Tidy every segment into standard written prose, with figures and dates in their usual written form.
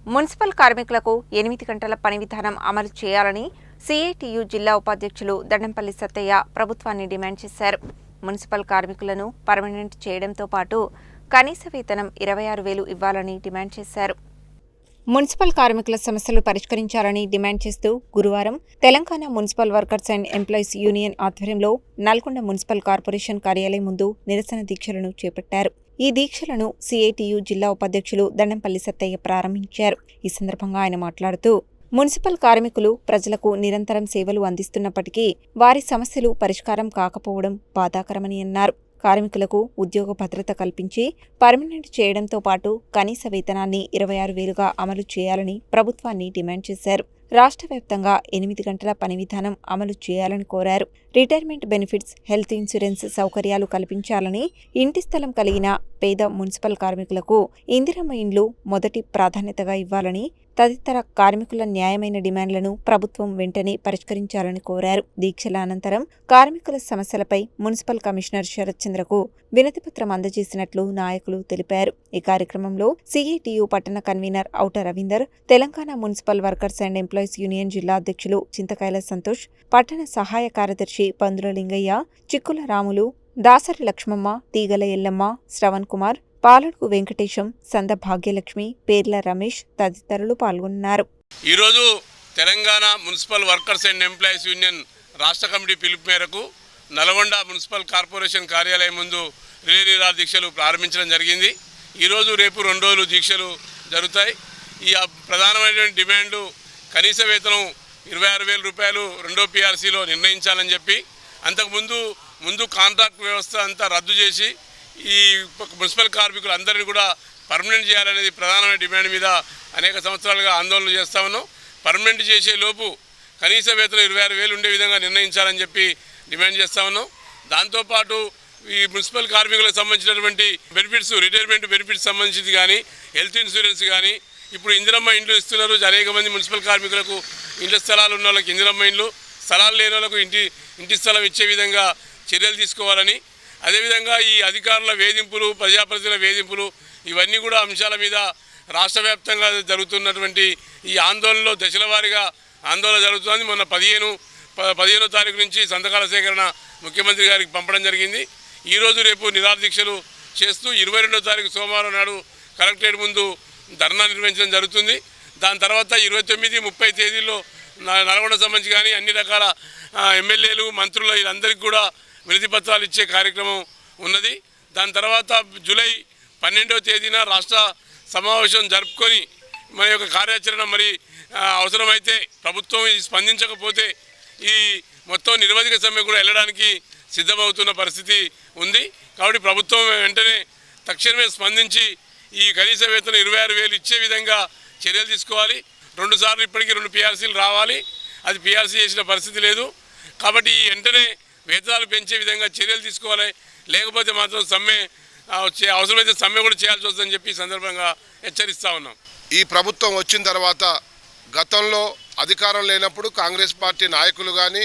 Municipal కార్మికులకు 8 గంటల పని విధానం అమలు చేయాలని సిఐటియు జిల్లా ఉపాధ్యక్షులు దండంపల్లి సత్తయ్య ప్రభుత్వాన్ని డిమాండ్ చేశారు. మున్సిపల్ కార్మికులను పర్మనెంట్ చేయడంతో పాటు కనీస వేతనం 26,000 ఇవ్వాలని డిమాండ్ చేశారు. మున్సిపల్ కార్మికుల సమస్యలు పరిష్కరించాలని డిమాండ్ చేస్తూ గురువారం Telangana municipal workers and employees union ఆధ్వర్యంలో నల్గొండ మున్సిపల్ కార్పొరేషన్ కార్యాలయం ముందు నిరసన దీక్షలను చేపట్టారు. ఈ దీక్షలను సిఐటియు జిల్లా ఉపాధ్యక్షులు దండంపల్లి సత్తయ్య ప్రారంభించారు. ఈ సందర్భంగా ఆయన మాట్లాడుతూ మున్సిపల్ కార్మికులు ప్రజలకు నిరంతరం సేవలు అందిస్తున్నప్పటికీ వారి సమస్యలు పరిష్కారం కాకపోవడం బాధాకరమని అన్నారు. కార్మికులకు ఉద్యోగ భద్రత కల్పించి పర్మనెంట్ చేయడంతో పాటు కనీస వేతనాన్ని 26,000గా అమలు చేయాలని ప్రభుత్వాన్ని డిమాండ్ చేశారు. రాష్ట్ర వ్యాప్తంగా 8 గంటల పని విధానం అమలు చేయాలని కోరారు. రిటైర్మెంట్ బెనిఫిట్స్, హెల్త్ ఇన్సూరెన్స్ సౌకర్యాలు కల్పించాలని, ఇంటి స్థలం కలిగిన పేద మున్సిపల్ కార్మికులకు ఇందిరమ్మ ఇండ్లు మొదటి ప్రాధాన్యతగా ఇవ్వాలని, తదితర కార్మికుల న్యాయమైన డిమాండ్లను ప్రభుత్వం వెంటనే పరిష్కరించాలని కోరారు. దీక్షల అనంతరం కార్మికుల సమస్యలపై మున్సిపల్ కమిషనర్ శరత్ చంద్రకు వినతిపత్రం అందజేసినట్లు నాయకులు తెలిపారు. ఈ కార్యక్రమంలో సిఐటియు పట్టణ convener ఔట Ravinder, Telangana municipal workers and employees union జిల్లా అధ్యక్షులు చింతకాయల సంతోష్, పట్టణ సహాయ కార్యదర్శి పందుల లింగయ్య, చిక్కుల రాములు, దాసరి లక్ష్మమ్మ, తీగల ఎల్లమ్మ, శ్రవణ్ కుమార్, పాలడుగు వెంకటేశం, సంద భాగ్యలక్ష్మి, పేర్ల రమేష్ తదితరులు పాల్గొన్నారు. ఈరోజు Telangana municipal workers and employees union రాష్ట్ర కమిటీ పిలుపు మేరకు నల్గొండ మున్సిపల్ కార్పొరేషన్ కార్యాలయం ముందు రిలే నిరాహార దీక్షలు ప్రారంభించడం జరిగింది. ఈరోజు రేపు 2 రోజులు దీక్షలు జరుగుతాయి. ఈ ప్రధానమైనటువంటి డిమాండ్లు కనీస వేతనం 26,000 రూపాయలు రెండో పిఆర్సీలో నిర్ణయించాలని చెప్పి, అంతకుముందు కాంట్రాక్ట్ వ్యవస్థ అంతా రద్దు చేసి ఈ మున్సిపల్ కార్మికులు అందరినీ కూడా పర్మనెంట్ చేయాలనేది ప్రధానమైన డిమాండ్ మీద అనేక సంవత్సరాలుగా ఆందోళనలు చేస్తా ఉన్నాం. పర్మనెంట్ చేసే లోపు కనీస వేతనం 26,000 ఉండే విధంగా నిర్ణయించాలని చెప్పి డిమాండ్ చేస్తా ఉన్నాం. దాంతోపాటు ఈ మున్సిపల్ కార్మికులకు సంబంధించినటువంటి బెనిఫిట్స్, రిటైర్మెంట్ బెనిఫిట్స్ సంబంధించింది కానీ, హెల్త్ ఇన్సూరెన్స్ కానీ, ఇప్పుడు ఇందిరమ్మ ఇండ్లు ఇస్తున్నారు. అనేక మంది మున్సిపల్ కార్మికులకు ఇంటి స్థలాలు ఉన్న వాళ్ళకి ఇందిరమ్మ ఇండ్లు, స్థలాలు లేని వాళ్ళకు ఇంటి స్థలం ఇచ్చే విధంగా చర్యలు తీసుకోవాలని, అదేవిధంగా ఈ అధికారుల వేధింపులు, ప్రజాప్రతినిధుల వేధింపులు, ఇవన్నీ కూడా అంశాల మీద రాష్ట్ర వ్యాప్తంగా జరుగుతున్నటువంటి ఈ ఆందోళనలో దశల వారీగా ఆందోళన జరుగుతుంది. మొన్న 15వ తారీఖు నుంచి సంతకాల సేకరణ ముఖ్యమంత్రి గారికి పంపడం జరిగింది. ఈరోజు రేపు నిరాహార దీక్షలు చేస్తూ 22వ తారీఖు సోమవారం నాడు కలెక్టరేట్ ముందు ధర్నా నిర్వహించడం జరుగుతుంది. దాని తర్వాత 29, 30 తేదీల్లో నల్గొండ సంబంధించి కానీ అన్ని రకాల ఎమ్మెల్యేలు, మంత్రులు వీళ్ళందరికీ కూడా వినతి పత్రాలు ఇచ్చే కార్యక్రమం ఉన్నది. దాని తర్వాత జూలై 12వ తేదీన రాష్ట్ర సమావేశం జరుపుకొని మన యొక్క కార్యాచరణ మరి అవసరమైతే ప్రభుత్వం స్పందించకపోతే ఈ మొత్తం నిరవధిక సమ్మె కూడా వెళ్ళడానికి సిద్ధమవుతున్న పరిస్థితి ఉంది. కాబట్టి ప్రభుత్వం వెంటనే తక్షణమే స్పందించి ఈ కనీస వేతనం 26,000 ఇచ్చే విధంగా చర్యలు తీసుకోవాలి. 2 సార్లు ఇప్పటికీ 2 పిఆర్సీలు రావాలి. అది పిఆర్సీ చేసిన పరిస్థితి లేదు. కాబట్టి వెంటనే వేతనాలు పెంచే విధంగా చర్యలు తీసుకోవాలి. లేకపోతే మాత్రం సమ్మె అవసరమైతే సమ్మె కూడా చేయాల్సి వస్తుందని చెప్పి సందర్భంగా హెచ్చరిస్తూ ఉన్నాం. ఈ ప్రభుత్వం వచ్చిన తర్వాత గతంలో అధికారం లేనప్పుడు కాంగ్రెస్ పార్టీ నాయకులు కానీ,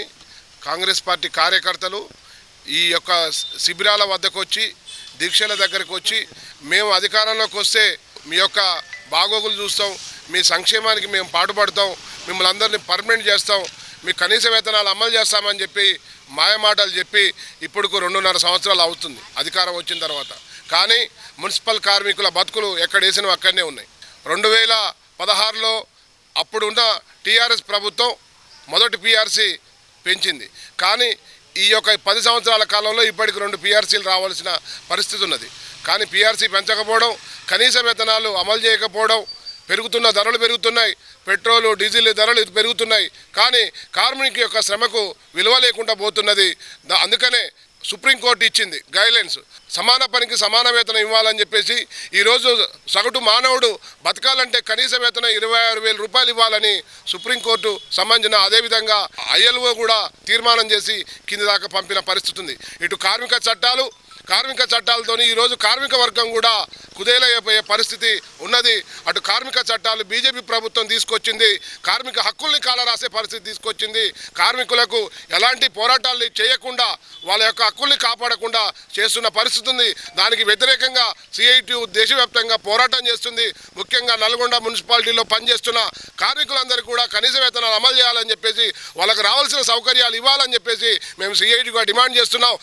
కాంగ్రెస్ పార్టీ కార్యకర్తలు ఈ యొక్క శిబిరాల వద్దకు వచ్చి, దీక్షల దగ్గరకు వచ్చి, మేము అధికారంలోకి వస్తే మీ యొక్క బాగోగులు చూస్తాం, మీ సంక్షేమానికి మేము పాటుపడతాం, మిమ్మల్ని అందరినీ పర్మనెంట్ చేస్తాం, మీ కనీస వేతనాలు అమలు చేస్తామని చెప్పి మాయమాటలు చెప్పి ఇప్పుడు 2.5 సంవత్సరాలు అవుతుంది అధికారం వచ్చిన తర్వాత. కానీ మున్సిపల్ కార్మికుల బతుకులు ఎక్కడ వేసినవి అక్కడనే ఉన్నాయి. 2016లో అప్పుడున్న టీఆర్ఎస్ ప్రభుత్వం మొదటి పిఆర్సీ పెంచింది. కానీ ఈ యొక్క 10 సంవత్సరాల కాలంలో ఇప్పటికి 2 పిఆర్సీలు రావాల్సిన పరిస్థితి ఉన్నది. కానీ పిఆర్సీ పెంచకపోవడం, కనీస వేతనాలు అమలు చేయకపోవడం, పెరుగుతున్న ధరలు పెరుగుతున్నాయి, పెట్రోలు, డీజిల్ ధరలు పెరుగుతున్నాయి. కానీ కార్మికుల యొక్క శ్రమకు విలువ లేకుండా పోతున్నది. అందుకనే సుప్రీంకోర్టు ఇచ్చింది గైడ్లైన్స్, సమాన పనికి సమాన వేతనం ఇవ్వాలని చెప్పేసి. ఈరోజు సగటు మానవుడు బతకాలంటే కనీస వేతనం 26,000 రూపాయలు ఇవ్వాలని సుప్రీంకోర్టు సంబంధించిన, అదేవిధంగా ఐఎల్ఓ కూడా తీర్మానం చేసి కింది దాకా పంపిన పరిస్థితి ఉంది. ఇటు కార్మిక చట్టాలు, కార్మిక చట్టాలతోని ఈరోజు కార్మిక వర్గం కూడా కుదేలైపోయే పరిస్థితి ఉన్నది. అటు కార్మిక చట్టాలు బీజేపీ ప్రభుత్వం తీసుకొచ్చింది, కార్మిక హక్కుల్ని కాలరాసే పరిస్థితి తీసుకొచ్చింది. కార్మికులకు ఎలాంటి పోరాటాలు చేయకుండా వాళ్ళ యొక్క హక్కుల్ని కాపాడకుండా చేస్తున్న పరిస్థితి ఉంది. దానికి వ్యతిరేకంగా సిఐటియు దేశవ్యాప్తంగా పోరాటం చేస్తుంది. ముఖ్యంగా నల్గొండ మున్సిపాలిటీలో పనిచేస్తున్న కార్మికులందరికీ కూడా కనీస వేతనాలు అమలు చేయాలని చెప్పేసి, వాళ్ళకు రావాల్సిన సౌకర్యాలు ఇవ్వాలని చెప్పేసి మేము సిఐటిగా డిమాండ్ చేస్తున్నాం.